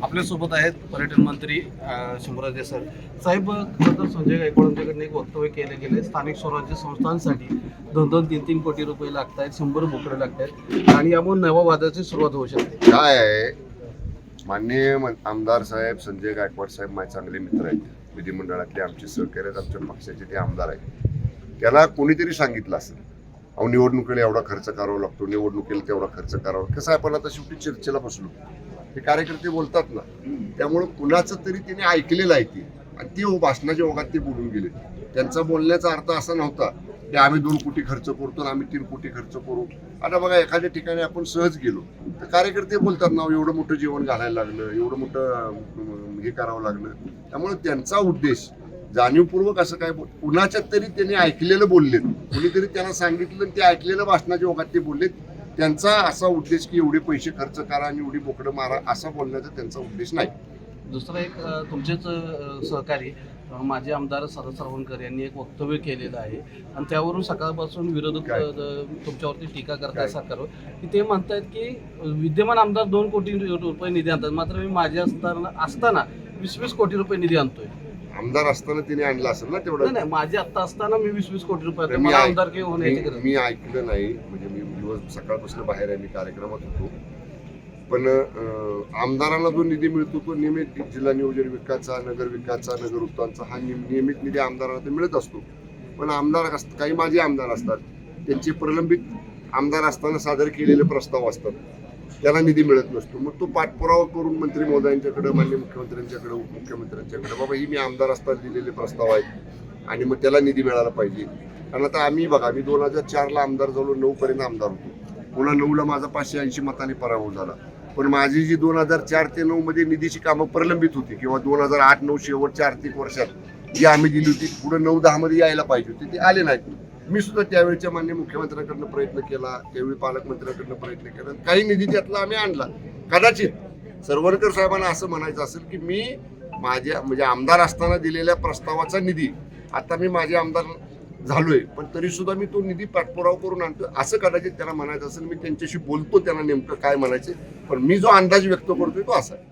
आपल्यासोबत आहेत पर्यटन मंत्री शंभूराजे सर. साहेब, खरं तर संजय गायकवाडांच्याकडनं एक वक्तव्य केलं गेलं, स्थानिक स्वराज्य संस्थांसाठी 2-3 कोटी रुपये लागत आहेत, 100 बोकडे लागत आहेत आणि यामुळे नवा वादाची सुरुवात होऊ शकते. काय आहे, माननीय आमदार साहेब संजय गायकवाड साहेब माझे चांगले मित्र आहेत, विधिमंडळातले आमचे सहकारी आहेत, आमच्या पक्षाचे ते आमदार आहेत. त्याला कोणीतरी सांगितलं असेल, अहो निवडणुकीला एवढा खर्च करावा लागतो, निवडणुकीला तेवढा खर्च करावा. कसं आहे, आपण आता शेवटी चर्चेला बसलो, हे कार्यकर्ते बोलतात ना, त्यामुळं कुणाचं तरी त्याने ऐकलेलं आहे ती, आणि ती भाषणाच्या ओघात ते बोलून गेले. त्यांचा बोलण्याचा अर्थ असा नव्हता की आम्ही 2 कोटी खर्च करतो आणि आम्ही 3 कोटी खर्च करू. आता बघा, एखाद्या ठिकाणी आपण सहज गेलो तर कार्यकर्ते बोलतात ना, एवढं मोठं जेवण घालायला लागलं, एवढं मोठं हे करावं लागलं. त्यामुळे त्यांचा उद्देश जाणीवपूर्वक असं काय कुणाच्यात तरी त्यांनी ऐकलेलं बोललेत, कुणीतरी त्यांना सांगितलं आणि ते ऐकलेलं भाषणाच्या ओघात ते बोललेत. त्यांचा असा उद्देश की एवढे पैसे खर्च करा आणि एवढी बोकडं मारा असा बोलण्याचा त्यांचा उद्देश नाही. दुसरं एक तुमचेच सहकारी माजी आमदार सदा सरवणकर यांनी एक वक्तव्य केलेलं आहे आणि त्यावरून सकाळपासून विरोधक तुमच्यावरती टीका करताय सरकारवर, की ते म्हणतायत की विद्यमान आमदार 2 कोटी रुपये निधी आणतात, मात्र मी माझे असताना 20-20 कोटी रुपये निधी आणतोय. आमदार असताना तिने आणला असेल ना तेवढं. नाही, माझे आता असताना मी 20-20 कोटी रुपये आमदार होण्याची मी ऐकलं नाही, म्हणजे मी दिवस सकाळपासून बाहेर आहे, मी कार्यक्रमात होतो. पण आमदारांना जो निधी मिळतो तो नियमित जिल्हा नियोजन विकासचा, नगर विकासचा, नगर उत्थानचा हा नियमित निधी आमदारांना तर मिळत असतो. पण आमदार काही माझे आमदार असतात, त्यांचे प्रलंबित आमदार असताना सादर केलेले प्रस्ताव असतात, त्याला निधी मिळत नसतो. मग तो पाठपुरावा करून मंत्री महोदयांच्याकडे, माननीय मुख्यमंत्र्यांच्याकडे, उपमुख्यमंत्र्यांच्याकडे, बाबा ही मी आमदार असताना दिलेले प्रस्ताव आहेत आणि मग त्याला निधी मिळाला पाहिजे. कारण आता आम्ही बघा, मी 2004ला आमदार झालो, 9 पर्यंत आमदार होतो. पुन्हा 9ला माझा 580 मतांनी पराभव झाला. पण माझी जी 2004 ते 9 मध्ये निधीची कामं प्रलंबित होती, किंवा 2008-9 शेवटच्या आर्थिक वर्षात जी आम्ही दिली होती, पुढे 9-10 मध्ये यायला पाहिजे होते, ते आले नाहीत. मी सुद्धा त्यावेळेच्या माननीय मुख्यमंत्र्यांकडनं प्रयत्न केला, त्यावेळी पालकमंत्र्यांकडनं प्रयत्न केला, काही निधी त्यातला आम्ही आणला. कदाचित सरवणकर साहेबांना असं म्हणायचं असेल की मी माझ्या म्हणजे आमदार असताना दिलेल्या प्रस्तावाचा निधी आता मी माझे आमदार झालोय, पण तरी सुद्धा मी तो निधी पाठपुरावा करून आणतो, असं कदाचित त्याला म्हणायचं असेल. मी त्यांच्याशी बोलतो, त्यांना नेमकं काय म्हणायचं, पण मी जो अंदाज व्यक्त करतोय तो असा आहे.